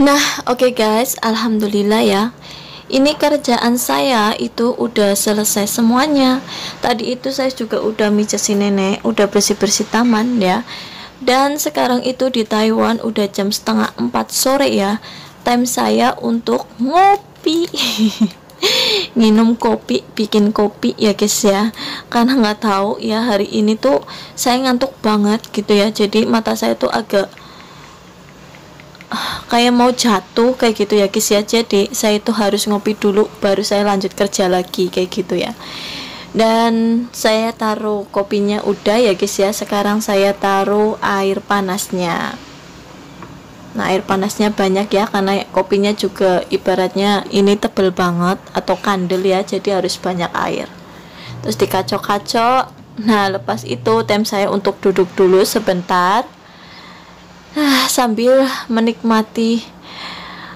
Nah, oke guys, alhamdulillah ya. Ini kerjaan saya itu udah selesai semuanya. Tadi itu saya juga udah mijesin nenek, udah bersih-bersih taman ya. Dan sekarang itu di Taiwan udah jam setengah 4 sore ya. Time saya untuk ngopi. Minum kopi, bikin kopi ya guys ya. Karena nggak tahu ya, hari ini tuh saya ngantuk banget gitu ya. Jadi mata saya tuh agak kayak mau jatuh kayak gitu ya guys ya. Jadi saya itu harus ngopi dulu baru saya lanjut kerja lagi kayak gitu ya. Dan saya taruh kopinya udah ya guys ya. Sekarang saya taruh air panasnya. Nah, air panasnya banyak ya, karena kopinya juga ibaratnya ini tebel banget atau kandel ya, jadi harus banyak air. Terus dikacau-kacau. Nah, lepas itu time saya untuk duduk dulu sebentar, sambil menikmati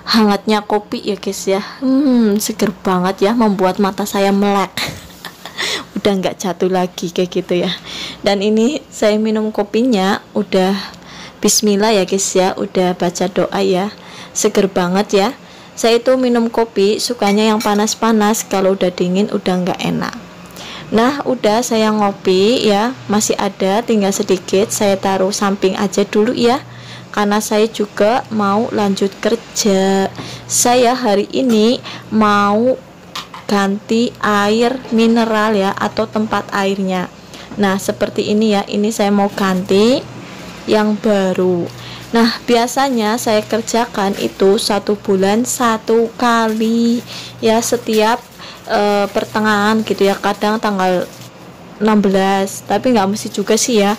hangatnya kopi ya guys ya. Seger banget ya, membuat mata saya melek. Udah nggak jatuh lagi kayak gitu ya. Dan ini saya minum kopinya udah bismillah ya guys ya, udah baca doa ya. Seger banget ya. Saya itu minum kopi sukanya yang panas-panas, kalau udah dingin udah nggak enak. Nah, udah saya ngopi ya, masih ada tinggal sedikit, saya taruh samping aja dulu ya, karena saya juga mau lanjut kerja. Saya hari ini mau ganti air mineral ya, atau tempat airnya. Nah, seperti ini ya, ini saya mau ganti yang baru. Nah, biasanya saya kerjakan itu 1 bulan 1 kali ya, setiap pertengahan gitu ya, kadang tanggal 16, tapi nggak mesti juga sih ya,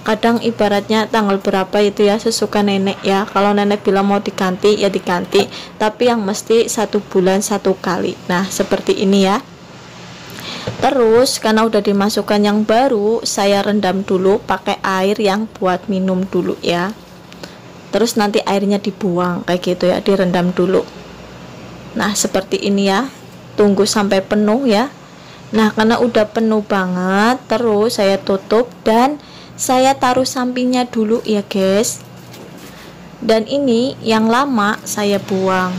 kadang ibaratnya tanggal berapa itu ya, sesuka nenek ya. Kalau nenek bilang mau diganti ya diganti, tapi yang mesti 1 bulan 1 kali. Nah, seperti ini ya. Terus karena udah dimasukkan yang baru, saya rendam dulu pakai air yang buat minum dulu ya. Terus nanti airnya dibuang kayak gitu ya, direndam dulu. Nah, seperti ini ya. Tunggu sampai penuh ya. Nah, karena udah penuh banget, terus saya tutup dan saya taruh sampingnya dulu ya guys. Dan ini yang lama saya buang.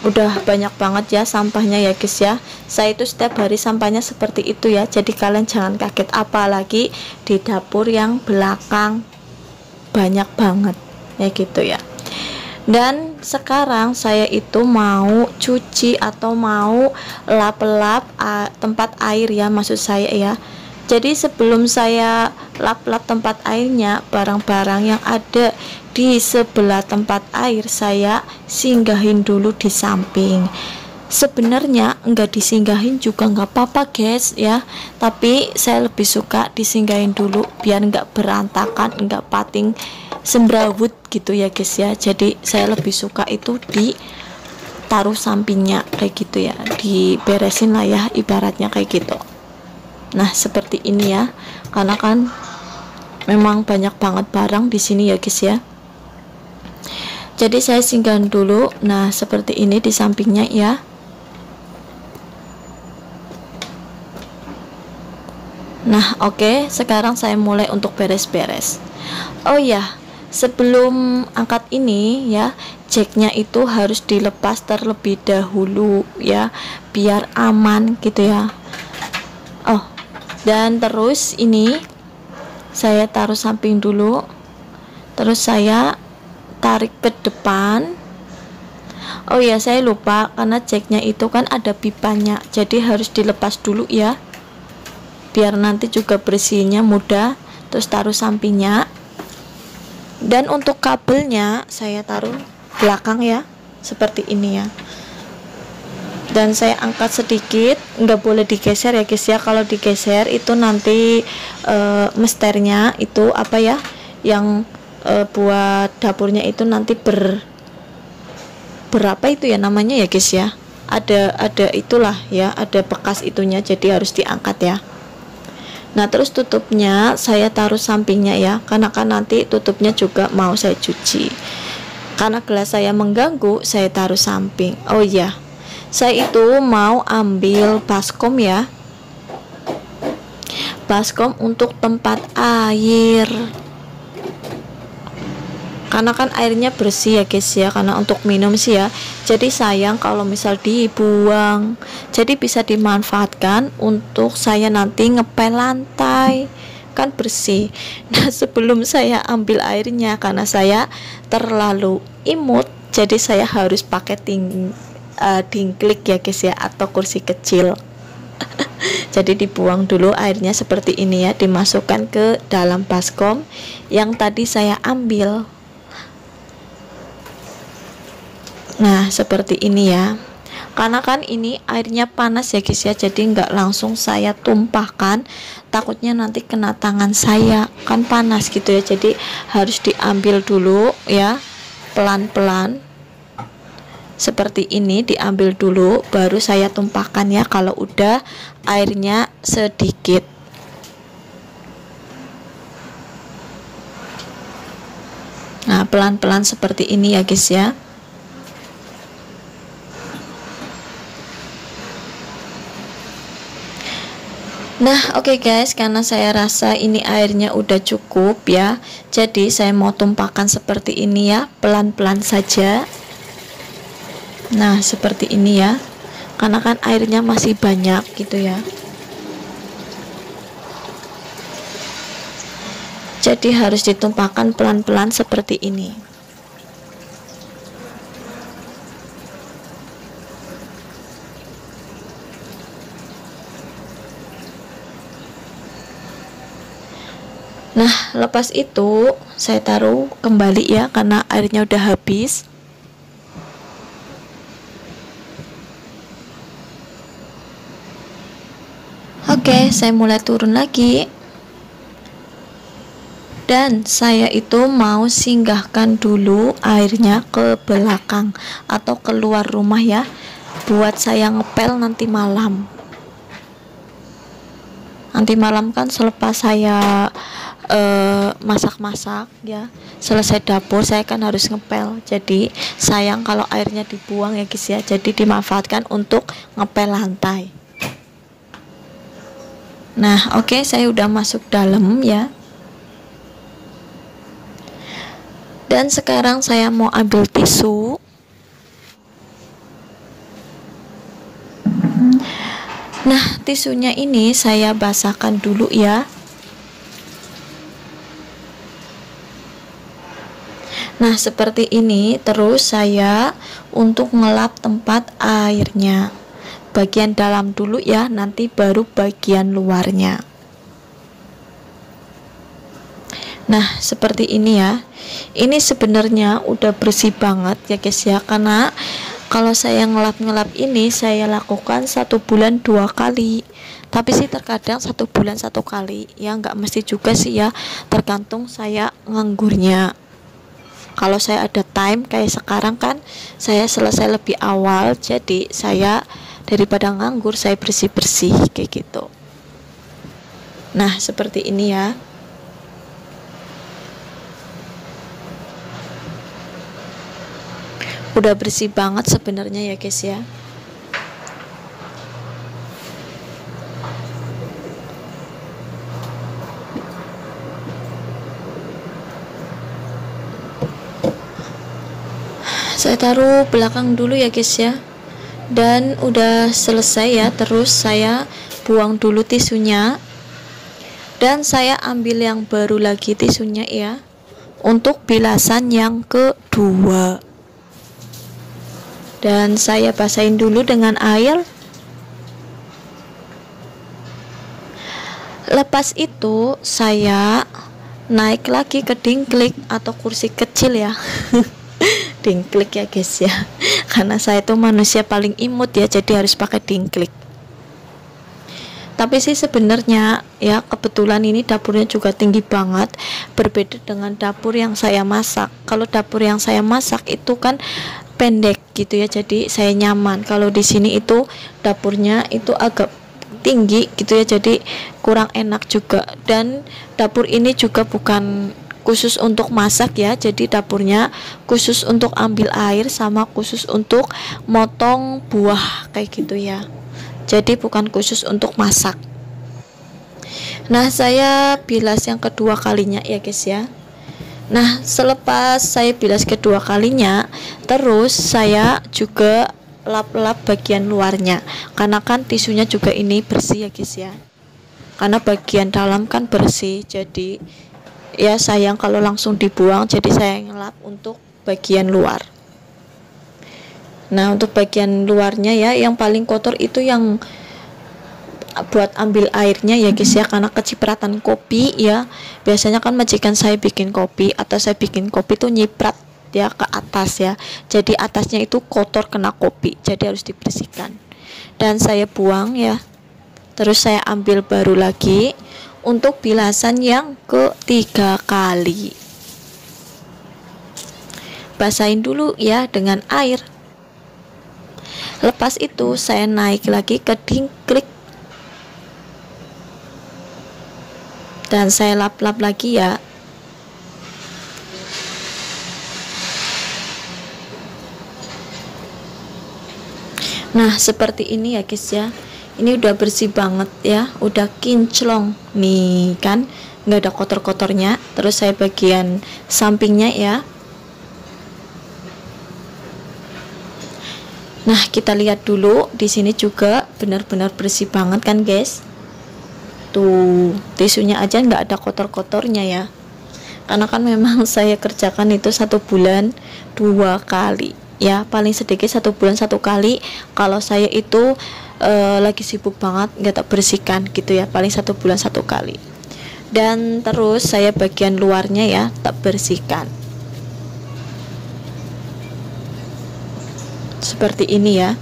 Udah banyak banget ya sampahnya ya guys ya. Saya itu setiap hari sampahnya seperti itu ya, jadi kalian jangan kaget, apalagi di dapur yang belakang banyak banget ya gitu ya. Dan sekarang saya itu mau cuci atau mau lap-lap tempat air ya, maksud saya ya. Jadi sebelum saya lap-lap tempat airnya, barang-barang yang ada di sebelah tempat air saya singgahin dulu di samping. Sebenarnya enggak disinggahin juga nggak apa-apa guys ya, tapi saya lebih suka disinggahin dulu biar enggak berantakan, enggak pating sembrawut gitu ya guys ya. Jadi saya lebih suka itu ditaruh sampingnya kayak gitu ya, diberesin lah ya ibaratnya kayak gitu. Nah, seperti ini ya, karena kan memang banyak banget barang di sini ya guys ya. Jadi saya singgahin dulu. Nah, seperti ini di sampingnya ya. Nah, oke, sekarang saya mulai untuk beres-beres. Oh ya, sebelum angkat ini ya, jacknya itu harus dilepas terlebih dahulu ya, biar aman gitu ya. Oh, dan terus ini saya taruh samping dulu, terus saya tarik ke depan. Oh ya, saya lupa, karena jacknya itu kan ada pipanya, jadi harus dilepas dulu ya, biar nanti juga bersihnya mudah. Terus taruh sampingnya. Dan untuk kabelnya saya taruh belakang ya, seperti ini ya. Dan saya angkat sedikit, nggak boleh digeser ya guys ya. Kalau digeser itu nanti mesternya itu apa ya, yang buat dapurnya itu nanti berapa itu ya namanya ya guys ya, ada itulah ya, ada bekas itunya, jadi harus diangkat ya. Nah, terus tutupnya saya taruh sampingnya ya, karena kan nanti tutupnya juga mau saya cuci. Karena gelas saya mengganggu, saya taruh samping. Oh iya, saya itu mau ambil baskom ya, baskom untuk tempat air. karena kan airnya bersih ya guys ya, karena untuk minum sih ya. Jadi sayang kalau misal dibuang, jadi bisa dimanfaatkan untuk saya nanti ngepel lantai, kan bersih. Nah sebelum saya ambil airnya, karena saya terlalu imut, jadi saya harus pakai dingklik ya guys ya, atau kursi kecil. Jadi dibuang dulu airnya seperti ini ya, dimasukkan ke dalam baskom yang tadi saya ambil. Nah seperti ini ya, karena kan ini airnya panas ya guys ya, jadi nggak langsung saya tumpahkan, takutnya nanti kena tangan saya, kan panas gitu ya. Jadi harus diambil dulu ya, pelan-pelan seperti ini, diambil dulu baru saya tumpahkan ya kalau udah airnya sedikit. Nah pelan-pelan seperti ini ya guys ya. Nah oke guys, karena saya rasa ini airnya udah cukup ya, jadi saya mau tumpahkan seperti ini ya, pelan-pelan saja. Nah seperti ini ya, karena kan airnya masih banyak gitu ya, jadi harus ditumpahkan pelan-pelan seperti ini. Nah lepas itu saya taruh kembali ya, karena airnya udah habis. Oke, saya mulai turun lagi. Dan saya itu mau singgahkan dulu airnya ke belakang atau keluar rumah ya, buat saya ngepel nanti malam. Nanti malam kan selepas saya masak-masak ya, selesai dapur saya kan harus ngepel. Jadi sayang kalau airnya dibuang ya guys ya, jadi dimanfaatkan untuk ngepel lantai. Nah oke, saya udah masuk dalam ya. Dan sekarang saya mau ambil tisu. Nah tisunya ini saya basahkan dulu ya. Nah seperti ini, terus saya untuk ngelap tempat airnya, bagian dalam dulu ya, nanti baru bagian luarnya. Nah seperti ini ya. Ini sebenarnya udah bersih banget ya guys ya, karena kalau saya ngelap-ngelap ini saya lakukan 1 bulan 2 kali, tapi sih terkadang 1 bulan 1 kali ya, nggak mesti juga sih ya, tergantung saya nganggurnya. Kalau saya ada time kayak sekarang kan saya selesai lebih awal, jadi saya daripada nganggur saya bersih-bersih kayak gitu. Nah seperti ini ya. Udah bersih banget sebenarnya ya guys ya. Saya taruh belakang dulu ya guys ya. Dan udah selesai ya, terus saya buang dulu tisunya. Dan saya ambil yang baru lagi tisunya ya, untuk bilasan yang kedua. Dan saya basahin dulu dengan air. Lepas itu saya naik lagi ke dingklik atau kursi kecil ya. Dingklik ya guys ya, karena saya itu manusia paling imut ya, jadi harus pakai dingklik. Tapi sih sebenarnya ya, kebetulan ini dapurnya juga tinggi banget, berbeda dengan dapur yang saya masak. Kalau dapur yang saya masak itu kan pendek gitu ya, jadi saya nyaman. Kalau di sini itu dapurnya itu agak tinggi gitu ya, jadi kurang enak juga. Dan dapur ini juga bukan khusus untuk masak ya, jadi dapurnya khusus untuk ambil air sama khusus untuk motong buah kayak gitu ya, jadi bukan khusus untuk masak. Nah saya bilas yang kedua kalinya ya guys ya. Nah, selepas saya bilas kedua kalinya, terus saya juga lap-lap bagian luarnya, karena kan tisunya juga ini bersih ya guys ya, karena bagian dalam kan bersih, jadi ya sayang kalau langsung dibuang, jadi saya ngelap untuk bagian luar. Nah, untuk bagian luarnya ya, yang paling kotor itu yang buat ambil airnya ya guys ya, karena kecipratan kopi ya. Biasanya kan majikan saya bikin kopi atau saya bikin kopi tuh nyiprat ya ke atas ya, jadi atasnya itu kotor kena kopi, jadi harus dibersihkan. Dan saya buang ya, terus saya ambil baru lagi untuk bilasan yang ketiga kali. Basahin dulu ya dengan air. Lepas itu saya naik lagi ke dingklik dan saya lap-lap lagi ya. Nah, seperti ini ya guys ya. Ini udah bersih banget ya, udah kinclong nih kan, nggak ada kotor-kotornya. Terus saya bagian sampingnya ya. Nah, kita lihat dulu di sini juga benar-benar bersih banget kan guys. Tuh, tisunya aja nggak ada kotor-kotornya ya, karena kan memang saya kerjakan itu 1 bulan 2 kali ya, paling sedikit 1 bulan 1 kali. Kalau saya itu lagi sibuk banget nggak tak bersihkan gitu ya, paling 1 bulan 1 kali. Dan terus saya bagian luarnya ya tak bersihkan seperti ini ya.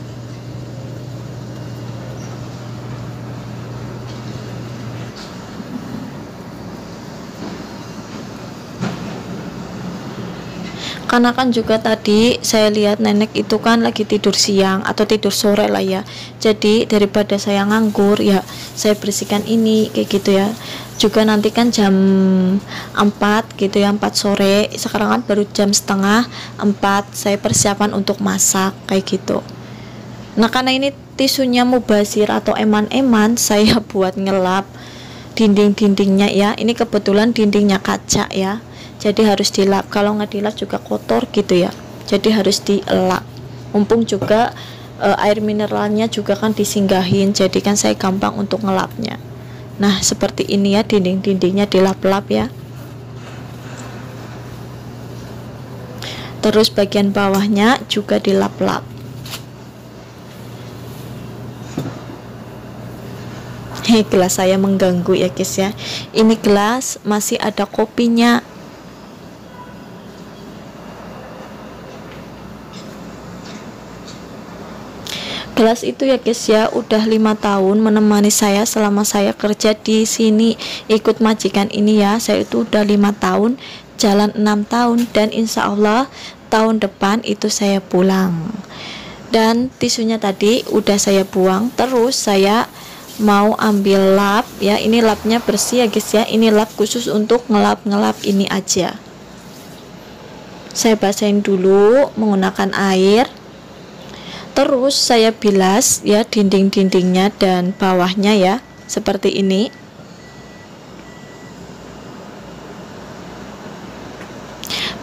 Karena kan juga tadi saya lihat nenek itu kan lagi tidur siang atau tidur sore lah ya, jadi daripada saya nganggur ya saya bersihkan ini kayak gitu ya. Juga nanti kan jam 4 gitu ya, 4 sore, sekarang kan baru jam setengah 4, saya persiapan untuk masak kayak gitu. Nah, karena ini tisunya mubazir atau eman-eman, saya buat ngelap dinding-dindingnya ya. Ini kebetulan dindingnya kaca ya, jadi harus dilap. Kalau nggak dilap juga kotor gitu ya, jadi harus dilap. Mumpung juga air mineralnya juga kan disinggahin, jadi kan saya gampang untuk ngelapnya. Nah, seperti ini ya, dinding-dindingnya dilap-lap ya. Terus bagian bawahnya juga dilap-lap. Gelas saya mengganggu ya guys ya. Ini gelas masih ada kopinya. Gelas itu ya guys ya, udah 5 tahun menemani saya selama saya kerja di sini ikut majikan ini ya. Saya itu udah 5 tahun, jalan 6 tahun, dan insya Allah tahun depan itu saya pulang. Dan tisunya tadi udah saya buang. Terus saya mau ambil lap ya, ini lapnya bersih ya guys ya, ini lap khusus untuk ngelap-ngelap ini aja. Saya basahin dulu menggunakan air, terus saya bilas ya dinding-dindingnya dan bawahnya ya, seperti ini.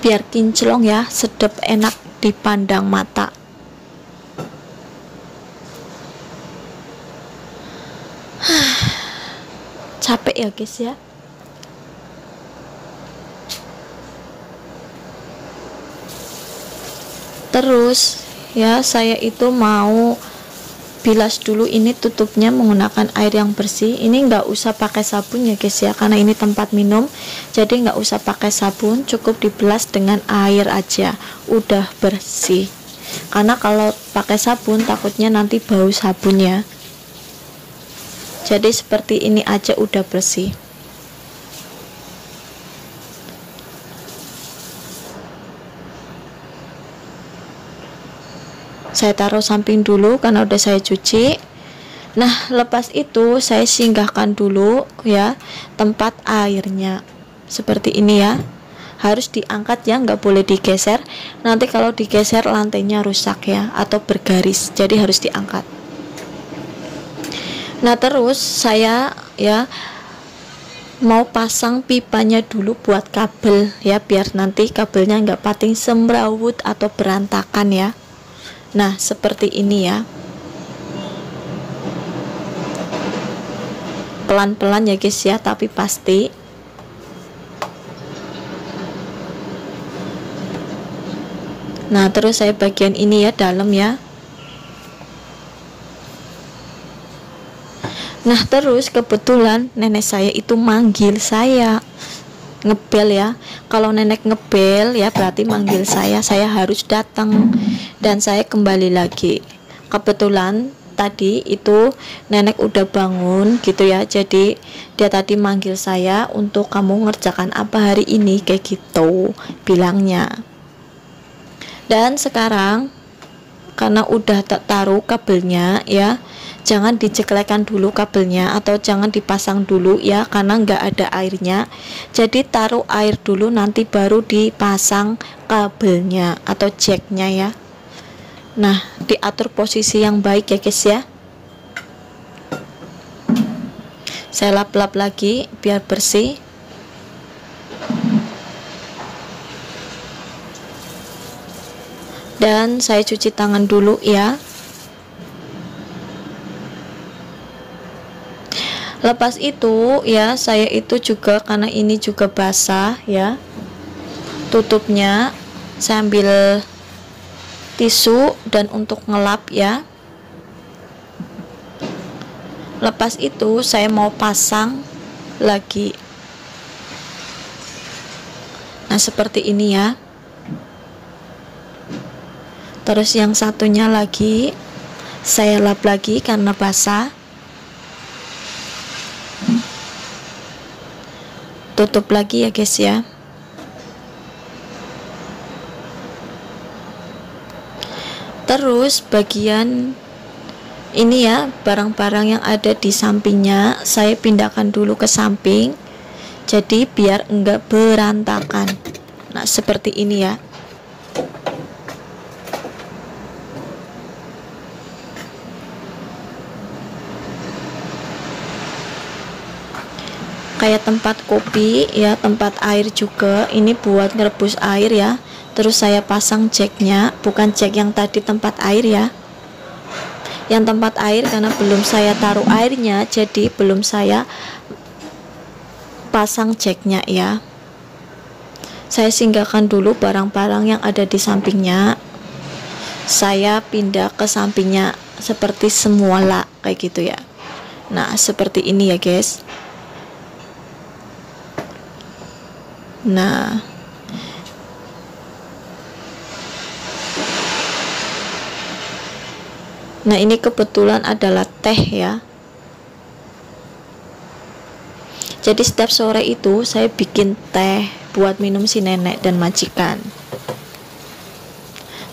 Biar kinclong ya, sedap, enak dipandang mata. Capek ya guys ya. Terus ya saya itu mau bilas dulu ini tutupnya menggunakan air yang bersih. Ini nggak usah pakai sabun ya guys ya, karena ini tempat minum, jadi nggak usah pakai sabun, cukup dibilas dengan air aja udah bersih. Karena kalau pakai sabun takutnya nanti bau sabun ya. Jadi seperti ini aja udah bersih. Saya taruh samping dulu karena udah saya cuci. Nah, lepas itu saya singgahkan dulu ya tempat airnya. Seperti ini ya. Harus diangkat ya, nggak boleh digeser. Nanti kalau digeser lantainya rusak ya, atau bergaris. Jadi harus diangkat. Nah, terus saya ya mau pasang pipanya dulu buat kabel ya, biar nanti kabelnya nggak pating semrawut atau berantakan ya. Nah seperti ini ya, pelan-pelan ya guys ya, tapi pasti. Nah terus saya bagian ini ya, dalam ya. Nah terus kebetulan nenek saya itu manggil saya, ngebel ya. Kalau nenek ngebel ya berarti manggil saya harus datang. Dan saya kembali lagi. Kebetulan tadi itu nenek udah bangun gitu ya, jadi dia tadi manggil saya untuk kamu ngerjakan apa hari ini, kayak gitu bilangnya. Dan sekarang karena udah tak taruh kabelnya ya, jangan diceklekan dulu kabelnya atau jangan dipasang dulu ya, karena nggak ada airnya. Jadi taruh air dulu, nanti baru dipasang kabelnya atau jacknya ya. Nah diatur posisi yang baik ya guys ya. Saya lap-lap lagi biar bersih. Dan saya cuci tangan dulu ya. Lepas itu ya, saya itu juga karena ini juga basah ya, tutupnya saya ambil tisu dan untuk ngelap ya. Lepas itu saya mau pasang lagi. Nah seperti ini ya. Terus yang satunya lagi saya lap lagi karena basah. Tutup lagi ya guys ya. Terus bagian ini ya, barang-barang yang ada di sampingnya saya pindahkan dulu ke samping, jadi biar enggak berantakan. Nah seperti ini ya. Kayak tempat kopi ya, tempat air juga, ini buat ngerebus air ya. Terus saya pasang jacknya, bukan jack yang tadi tempat air ya. Yang tempat air karena belum saya taruh airnya, jadi belum saya pasang jacknya ya. Saya singgahkan dulu barang-barang yang ada di sampingnya, saya pindah ke sampingnya seperti semula kayak gitu ya. Nah seperti ini ya guys. Nah ini kebetulan adalah teh ya. Jadi setiap sore itu saya bikin teh buat minum si nenek dan majikan.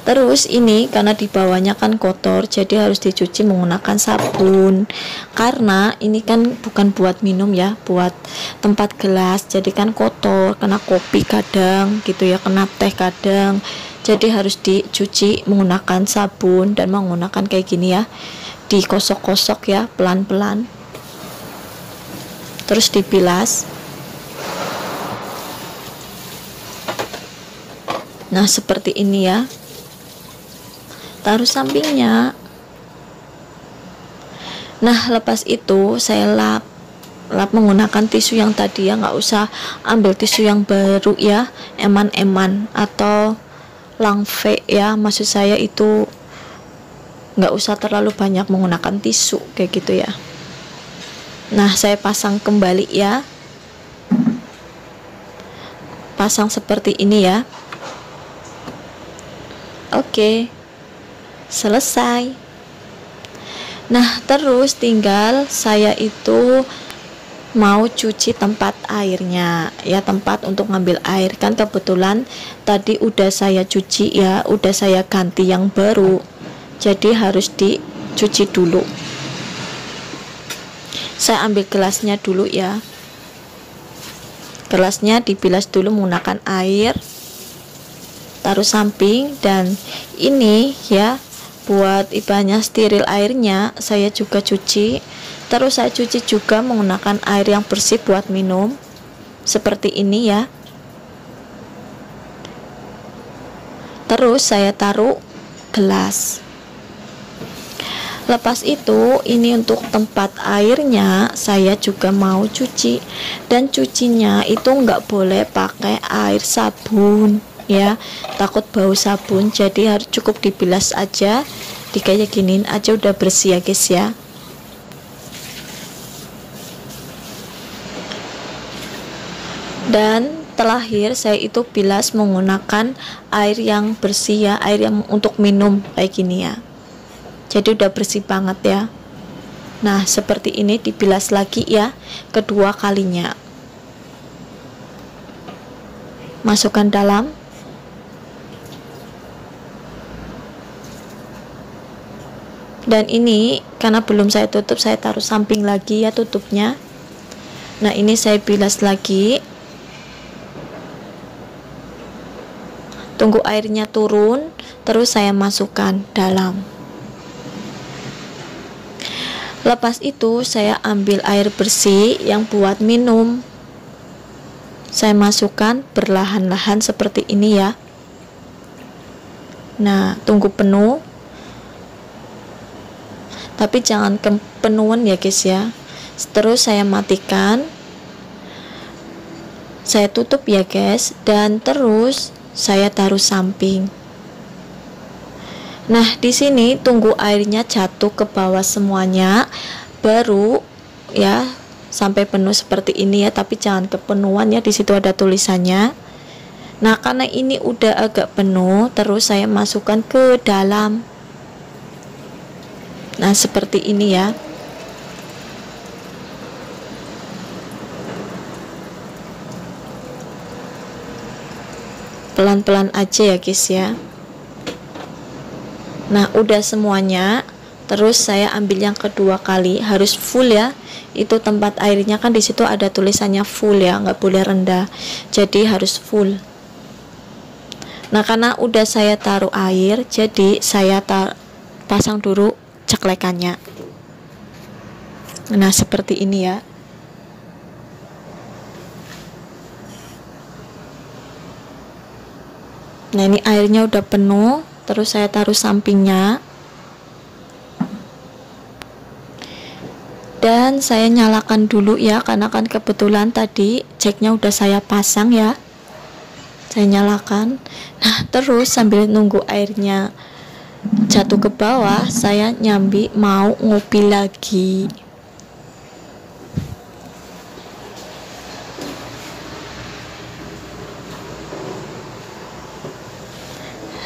Terus ini karena di bawahnya kan kotor, jadi harus dicuci menggunakan sabun. Karena ini kan bukan buat minum ya, buat tempat gelas, jadi kan kotor, kena kopi kadang gitu ya, kena teh kadang. Jadi harus dicuci menggunakan sabun dan menggunakan kayak gini ya, dikosok-kosok ya pelan-pelan. Terus dibilas. Nah seperti ini ya. Taruh sampingnya. Nah lepas itu saya lap menggunakan tisu yang tadi ya, nggak usah ambil tisu yang baru ya, eman-eman atau langfe ya, maksud saya itu nggak usah terlalu banyak menggunakan tisu kayak gitu ya. Nah saya pasang kembali ya, pasang seperti ini ya. Oke, selesai. Nah terus tinggal saya itu mau cuci tempat airnya ya, tempat untuk ngambil air. Kan kebetulan tadi udah saya cuci ya, udah saya ganti yang baru, jadi harus dicuci dulu. Saya ambil gelasnya dulu ya, gelasnya dibilas dulu menggunakan air, taruh samping. Dan ini ya buat ibanya steril airnya saya juga cuci. Terus saya cuci juga menggunakan air yang bersih buat minum. seperti ini ya. Terus saya taruh gelas. Lepas itu, ini untuk tempat airnya saya juga mau cuci, dan cucinya itu nggak boleh pakai air sabun ya, takut bau sabun. Jadi harus cukup dibilas aja, kayak giniin aja udah bersih ya guys ya. Dan terakhir saya itu bilas menggunakan air yang bersih ya, air yang untuk minum kayak gini ya. Jadi udah bersih banget ya. Nah seperti ini dibilas lagi ya, kedua kalinya. Masukkan dalam. Dan ini karena belum saya tutup, saya taruh samping lagi ya tutupnya. Nah ini saya bilas lagi. Tunggu airnya turun, terus saya masukkan dalam. Lepas itu saya ambil air bersih yang buat minum. Saya masukkan perlahan-lahan seperti ini ya. Nah, tunggu penuh. Tapi jangan kepenuhan ya guys ya. Terus saya matikan. Saya tutup ya guys, dan terus saya taruh samping. Nah, di sini tunggu airnya jatuh ke bawah semuanya, baru ya sampai penuh seperti ini ya, tapi jangan kepenuhan ya, di situ ada tulisannya. Nah, karena ini udah agak penuh, terus saya masukkan ke dalam. Nah, seperti ini ya. Pelan-pelan aja ya guys ya. Nah udah semuanya, terus saya ambil yang kedua kali, harus full ya. Itu tempat airnya kan di situ ada tulisannya full ya, nggak boleh rendah, jadi harus full. Nah karena udah saya taruh air, jadi saya pasang dulu ceklekannya. Nah seperti ini ya. Nah ini airnya udah penuh, terus saya taruh sampingnya. Dan saya nyalakan dulu ya, karena kan kebetulan tadi jacknya udah saya pasang ya. Saya nyalakan. Nah terus sambil nunggu airnya jatuh ke bawah, saya nyambi mau ngopi lagi.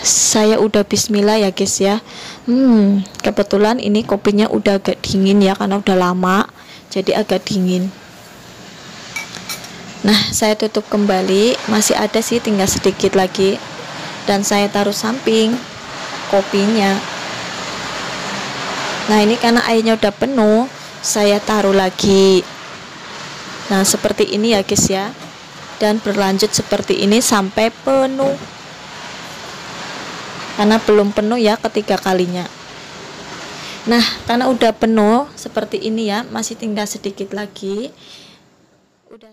Saya udah bismillah ya guys ya. Kebetulan ini kopinya udah agak dingin ya, karena udah lama jadi agak dingin. Nah saya tutup kembali, masih ada sih, tinggal sedikit lagi, dan saya taruh samping kopinya. Nah ini karena airnya udah penuh, saya taruh lagi. Nah seperti ini ya guys ya, dan berlanjut seperti ini sampai penuh. Karena belum penuh ya ketiga kalinya. Nah karena udah penuh seperti ini ya, masih tinggal sedikit lagi. Udah.